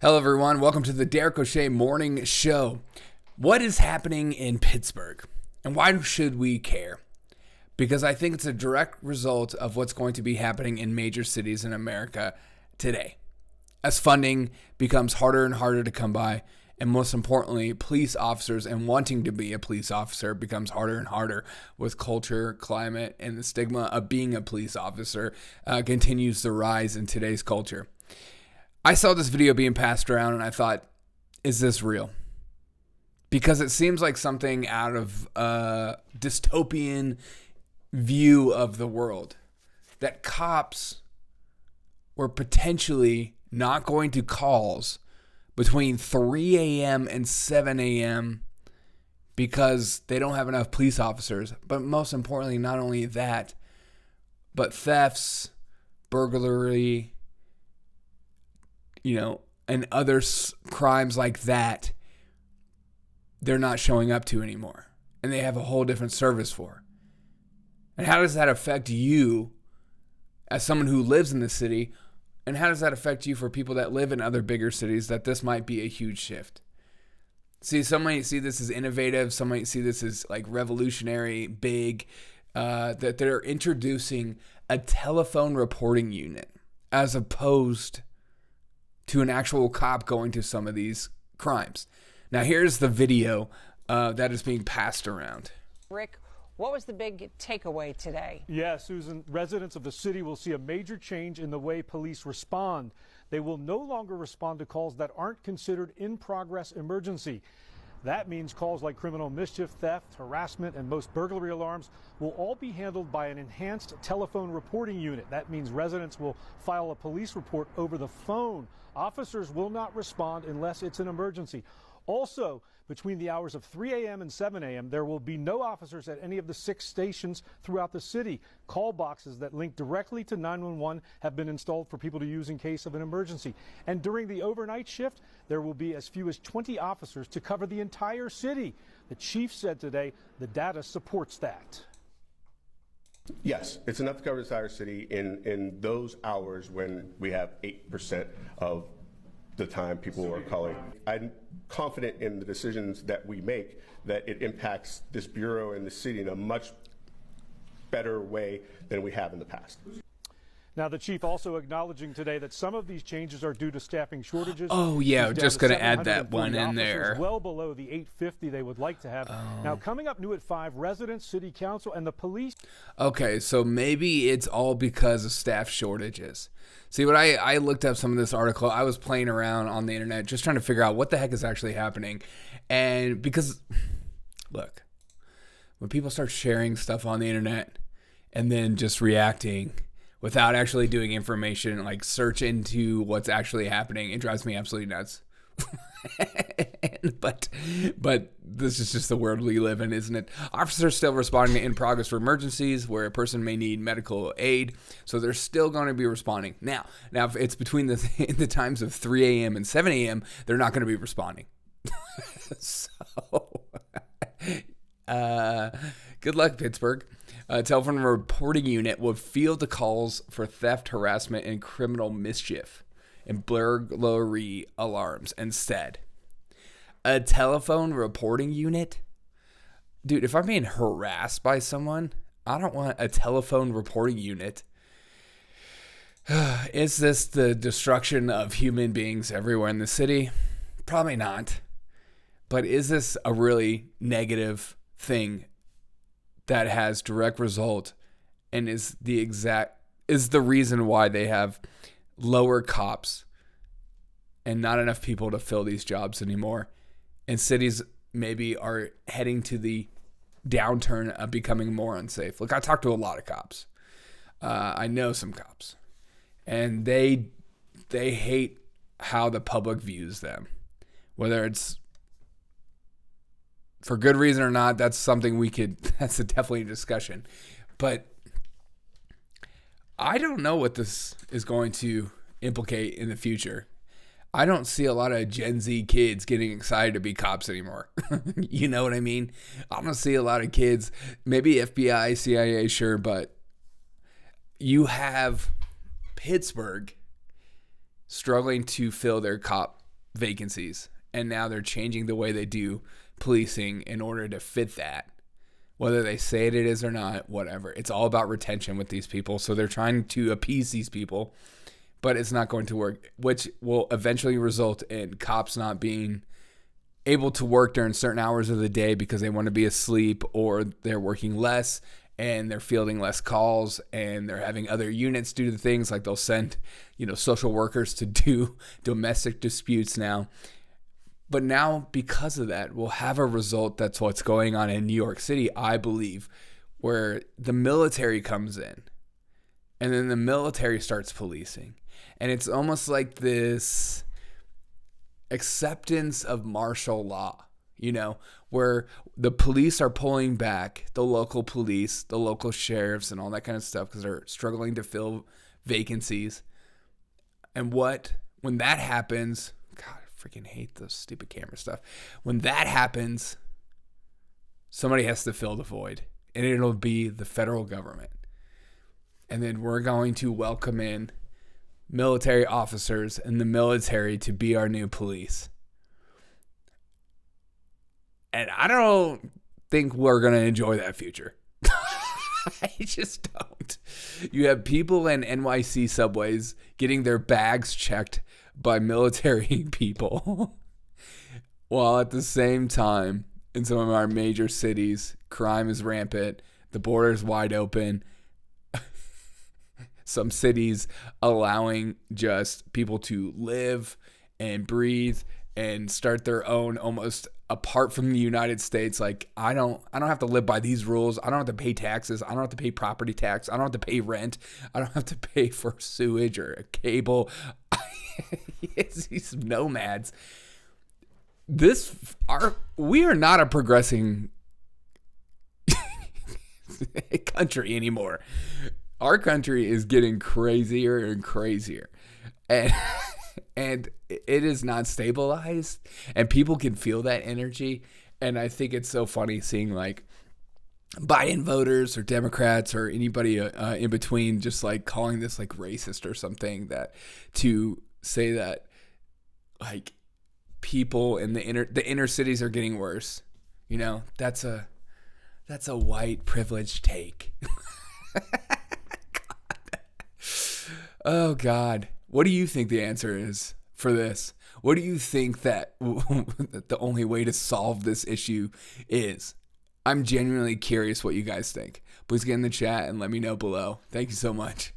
Hello, everyone. Welcome to the Derek O'Shea Morning Show. What is happening in Pittsburgh, and why should we care? Because I think it's a direct result of what's going to be happening in major cities in America today. As funding becomes harder and harder to come by, and most importantly, police officers and wanting to be a police officer becomes harder and harder with culture, climate, and the stigma of being a police officer continues to rise in today's culture. I saw this video being passed around and I thought, is this real? Because it seems like something out of a dystopian view of the world. That cops were potentially not going to calls between 3 a.m. and 7 a.m. because they don't have enough police officers. But most importantly, not only that, but thefts, burglary, and other crimes like that, they're not showing up to anymore. And they have a whole different service for. And how does that affect you as someone who lives in the city? And how does that affect you for people that live in other bigger cities, that this might be a huge shift? See, some might see this as innovative. Some might see this as like revolutionary, big, that they're introducing a telephone reporting unit as opposed to an actual cop going to some of these crimes. Now, here's the video that is being passed around. Rick, what was the big takeaway today? Yeah, Susan, residents of the city will see a major change in the way police respond. They will no longer respond to calls that aren't considered in-progress emergency. That means calls like criminal mischief, theft, harassment, and most burglary alarms will all be handled by an enhanced telephone reporting unit. That means residents will file a police report over the phone. Officers will not respond unless it's an emergency. Also, between the hours of 3 a.m. and 7 a.m., there will be no officers at any of the 6 stations throughout the city. Call boxes that link directly to 911 have been installed for people to use in case of an emergency. And during the overnight shift, there will be as few as 20 officers to cover the entire city. The chief said today the data supports that. Yes, it's enough to cover the entire city in those hours when we have 8% of the time people are calling. I'm confident in the decisions that we make that it impacts this bureau and the city in a much better way than we have in the past. Now, the chief also acknowledging today that some of these changes are due to staffing shortages. Oh, yeah, just going to add that one in there. Well below the 850 they would like to have. Now, coming up new at 5, residents, city council, and the police. Okay, so maybe it's all because of staff shortages. See, when I looked up some of this article, I was playing around on the internet just trying to figure out what the heck is actually happening. And because, look, when people start sharing stuff on the internet and then just reacting without actually doing information, like search into what's actually happening, it drives me absolutely nuts. But this is just the world we live in, isn't it? Officers still responding to in-progress for emergencies where a person may need medical aid, so they're still going to be responding. Now, if it's between the times of 3 a.m. and 7 a.m., they're not going to be responding. So, good luck, Pittsburgh. A telephone reporting unit will field the calls for theft, harassment, and criminal mischief and burglary alarms instead. A telephone reporting unit? Dude, if I'm being harassed by someone, I don't want a telephone reporting unit. Is this the destruction of human beings everywhere in the city? Probably not. But is this a really negative thing that has direct result and is the reason why they have lower cops and not enough people to fill these jobs anymore? And cities maybe are heading to the downturn of becoming more unsafe. Look, I talked to a lot of cops. I know some cops. And they hate how the public views them. Whether it's for good reason or not, that's something that's definitely a discussion. But I don't know what this is going to implicate in the future. I don't see a lot of Gen Z kids getting excited to be cops anymore. You know what I mean? I don't see a lot of kids, maybe FBI, CIA, sure, but you have Pittsburgh struggling to fill their cop vacancies. And now they're changing the way they do policing in order to fit that. Whether they say it is or not, whatever. It's all about retention with these people. So they're trying to appease these people, but it's not going to work, which will eventually result in cops not being able to work during certain hours of the day because they want to be asleep, or they're working less and they're fielding less calls, and they're having other units do the things like they'll send, social workers to do domestic disputes now. But now, because of that, we'll have a result. That's what's going on in New York City, I believe, where the military comes in and then the military starts policing. And it's almost like this acceptance of martial law, where the police are pulling back, the local police, the local sheriffs, and all that kind of stuff, because they're struggling to fill vacancies. And when that happens, God, I freaking hate this stupid camera stuff. When that happens, somebody has to fill the void, and it'll be the federal government. And then we're going to welcome in military officers and the military to be our new police. And I don't think we're going to enjoy that future. I just don't. You have people in NYC subways getting their bags checked by military people, while at the same time, in some of our major cities, crime is rampant, the border is wide open. Some cities allowing just people to live and breathe and start their own, almost apart from the United States. Like, I don't have to live by these rules. I don't have to pay taxes. I don't have to pay property tax. I don't have to pay rent. I don't have to pay for sewage or a cable. It's these nomads. We are not a progressing country anymore. Our country is getting crazier and crazier, and it is not stabilized, and people can feel that energy. And I think it's so funny seeing like Biden voters or Democrats or anybody in between just like calling this like racist or something, that to say that like people in the inner cities are getting worse. That's a white privileged take. Oh, God. What do you think the answer is for this? What do you think that the only way to solve this issue is? I'm genuinely curious what you guys think. Please get in the chat and let me know below. Thank you so much.